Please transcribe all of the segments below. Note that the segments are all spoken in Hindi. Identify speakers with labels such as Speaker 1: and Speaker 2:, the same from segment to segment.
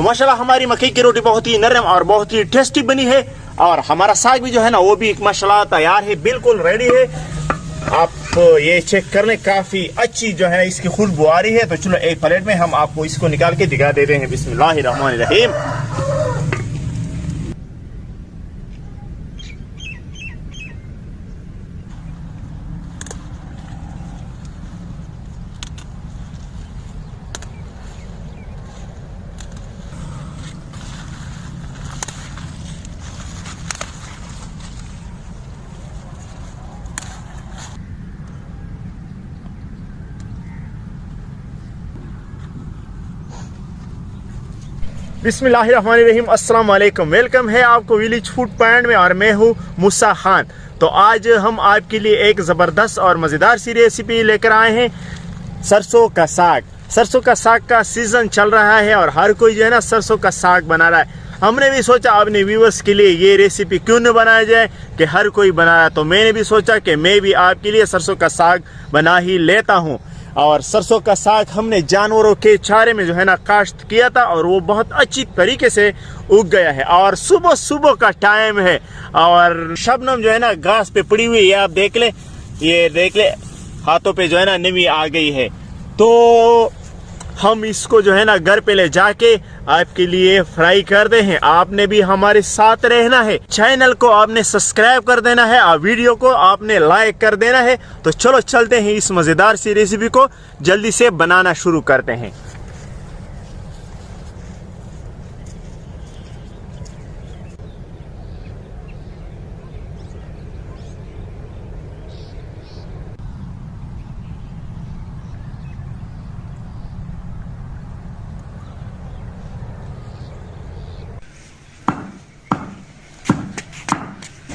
Speaker 1: तो माशाल्लाह हमारी मकई की रोटी बहुत ही नरम और बहुत ही टेस्टी बनी है। और हमारा साग भी जो है ना वो भी माशाल्लाह तैयार है, बिल्कुल रेडी है। आप ये चेक कर लें, काफी अच्छी जो है इसकी खुशबू आ रही है। तो चलो एक प्लेट में हम आपको इसको निकाल के दिखा देते हैं। बिस्मिल्लाहिर्रहमानिर्रहीम। बिस्मिल्लाहिर्रहमानिर्रहीम। अस्सलाम वालेकुम। वेलकम है आपको विलेज फूड पॉइंट में और मैं हूँ मूसा खान। तो आज हम आपके लिए एक ज़बरदस्त और मज़ेदार सी रेसिपी लेकर आए हैं, सरसों का साग। सरसों का साग का सीज़न चल रहा है और हर कोई जो है ना सरसों का साग बना रहा है। हमने भी सोचा अपने व्यूअर्स के लिए ये रेसिपी क्यों न बनाया जाए कि हर कोई बना रहा है। तो मैंने भी सोचा कि मैं भी आपके लिए सरसों का साग बना ही लेता हूँ। और सरसों का साग हमने जानवरों के चारे में जो है ना काश्त किया था और वो बहुत अच्छी तरीके से उग गया है। और सुबह सुबह का टाइम है और शबनम जो है ना घास पे पड़ी हुई है, आप देख ले, ये देख ले, हाथों पे जो है ना नमी आ गई है। तो हम इसको जो है ना घर पे ले जाके आपके लिए फ्राई कर दे हैं। आपने भी हमारे साथ रहना है, चैनल को आपने सब्सक्राइब कर देना है और वीडियो को आपने लाइक कर देना है। तो चलो चलते हैं, इस मजेदार सी रेसिपी को जल्दी से बनाना शुरू करते हैं।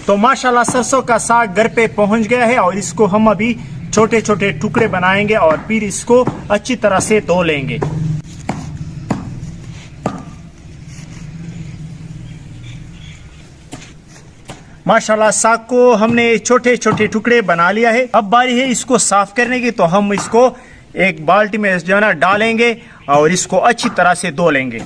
Speaker 1: तो माशाल्लाह सरसों का साग घर पे पहुंच गया है और इसको हम अभी छोटे छोटे टुकड़े बनाएंगे और फिर इसको अच्छी तरह से धो लेंगे। माशाल्लाह साग को हमने छोटे छोटे टुकड़े बना लिया है। अब बारी है इसको साफ करने की। तो हम इसको एक बाल्टी में जो है ना डालेंगे और इसको अच्छी तरह से धो लेंगे।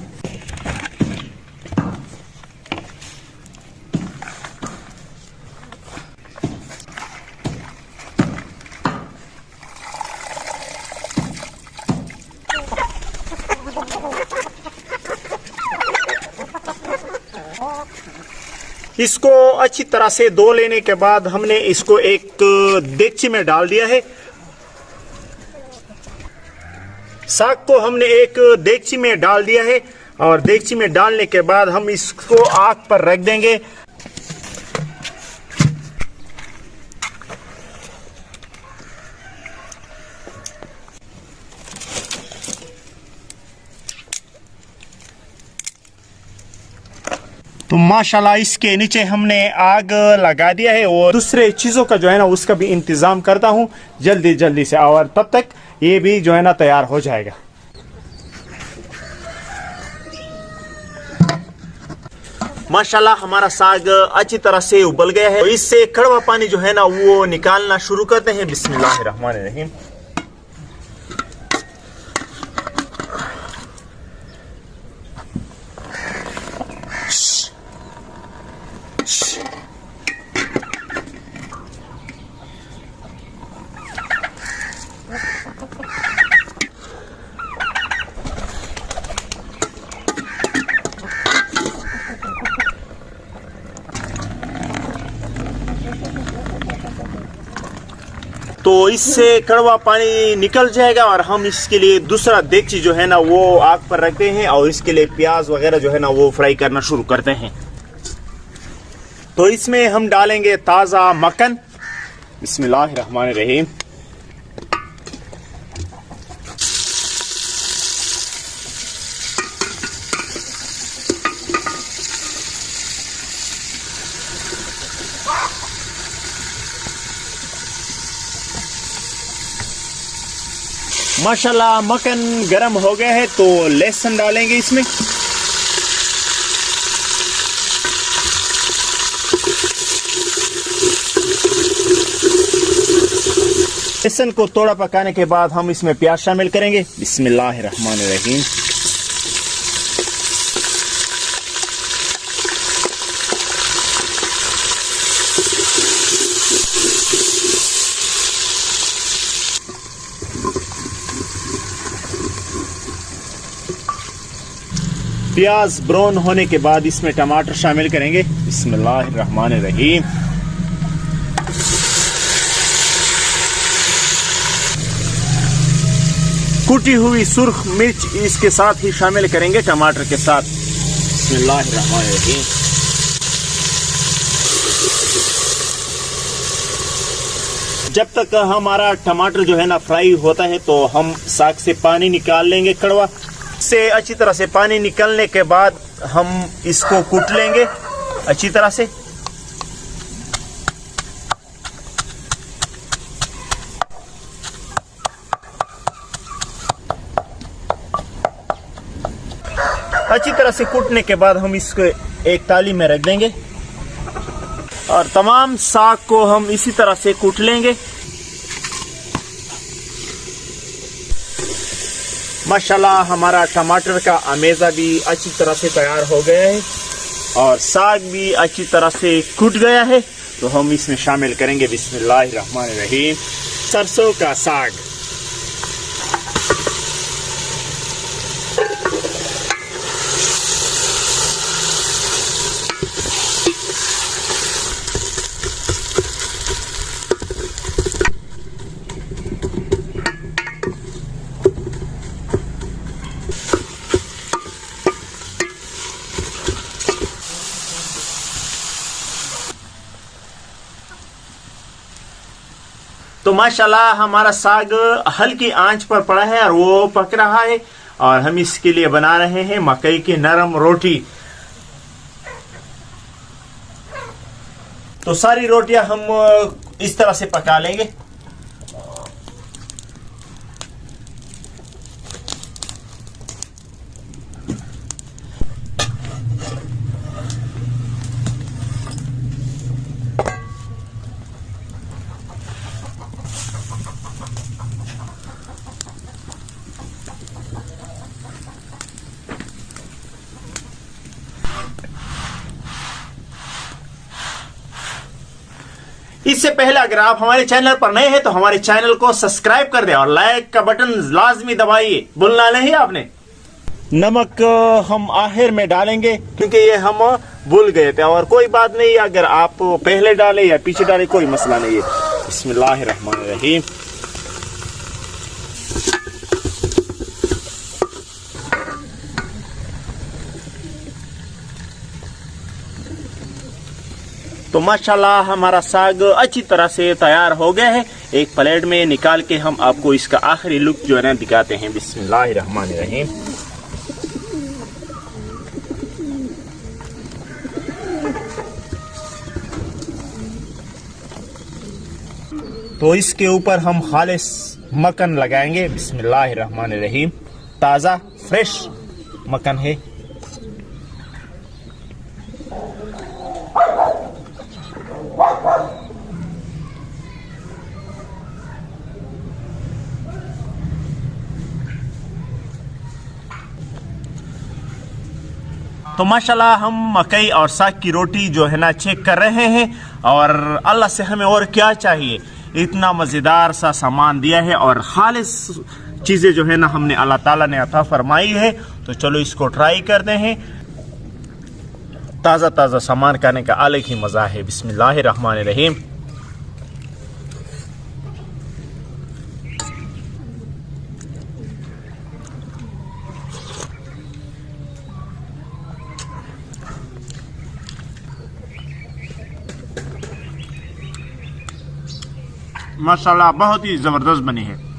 Speaker 1: इसको अच्छी तरह से धो लेने के बाद हमने इसको एक देगची में डाल दिया है। साग को हमने एक देगची में डाल दिया है और देगची में डालने के बाद हम इसको आग पर रख देंगे। तो माशाल्लाह इसके नीचे हमने आग लगा दिया है और दूसरे चीज़ों का जो है ना उसका भी इंतज़ाम करता हूँ जल्दी जल्दी से, और तब तक ये भी जो है ना तैयार हो जाएगा। माशाल्लाह हमारा साग अच्छी तरह से उबल गया है। तो इससे कड़वा पानी जो है ना वो निकालना शुरू करते हैं। बिस्मिल्लाहिर्रहमानिर्रहीम। तो इससे कड़वा पानी निकल जाएगा और हम इसके लिए दूसरा देगची जो है ना वो आग पर रखते हैं और इसके लिए प्याज वगैरह जो है ना वो फ्राई करना शुरू करते हैं। तो इसमें हम डालेंगे ताज़ा मक्खन। बिस्मिल्लाहिर्रहमानिर्रहीम। माशाल्लाह मक्खन गरम हो गया है तो लहसुन डालेंगे इसमें। लहसुन को थोड़ा पकाने के बाद हम इसमें प्याज शामिल करेंगे। बिस्मिल्लाहिर्रहमानिर्रहीम। प्याज ब्राउन होने के बाद इसमें टमाटर शामिल करेंगे। बिस्मिल्लाहिर्रहमानिर्रहीम। कुटी हुई सुर्ख मिर्च इसके साथ ही शामिल करेंगे टमाटर के साथ। बिस्मिल्लाहिर्रहमानिर्रहीम। जब तक हमारा टमाटर जो है ना फ्राई होता है तो हम साग से पानी निकाल लेंगे कड़वा से। अच्छी तरह से पानी निकलने के बाद हम इसको कूट लेंगे अच्छी तरह से। अच्छी तरह से कूटने के बाद हम इसको एक थाली में रख देंगे और तमाम साग को हम इसी तरह से कूट लेंगे। माशाल्लाह हमारा टमाटर का अमेज़ा भी अच्छी तरह से तैयार हो गया है और साग भी अच्छी तरह से कूट गया है। तो हम इसमें शामिल करेंगे बिस्मिल्लाहिर्रहमानिर्रहीम सरसों का साग। तो माशाल्लाह हमारा साग हल्की आंच पर पड़ा है और वो पक रहा है और हम इसके लिए बना रहे हैं मकई की नरम रोटी। तो सारी रोटियां हम इस तरह से पका लेंगे। इससे पहले अगर आप हमारे चैनल पर नए हैं तो हमारे चैनल को सब्सक्राइब कर दें और लाइक का बटन लाजमी दबाइए, भूलना नहीं आपने। नमक हम आखिर में डालेंगे क्योंकि ये हम भूल गए थे और कोई बात नहीं, अगर आप पहले डालें या पीछे डालें कोई मसला नहीं है। बिस्मिल्लाहिर्रहमानिर्रहीम। तो माशाल्लाह हमारा साग अच्छी तरह से तैयार हो गया है। एक प्लेट में निकाल के हम आपको इसका आखिरी लुक जो है ना दिखाते हैं। बिस्मिल्लाहिर्रहमानिर्रहीम। तो इसके ऊपर हम खालिस मक्खन लगाएंगे। बिस्मिल्लाहिर्रहमानिर्रहीम। ताज़ा फ्रेश मक्खन है। तो माशाल्लाह हम मकई और साग की रोटी जो है ना चेक कर रहे हैं और अल्लाह से हमें और क्या चाहिए, इतना मज़ेदार सा सामान दिया है और खालिस चीज़ें जो है ना हमने अल्लाह ताला ने अता फरमाई है। तो चलो इसको ट्राई करते हैं। ताज़ा ताज़ा सामान खाने का अलग ही मज़ा है। बिस्मिल्लाहिर्रहमानिर्रहीम। माशाल्लाह बहुत ही ज़बरदस्त बनी है।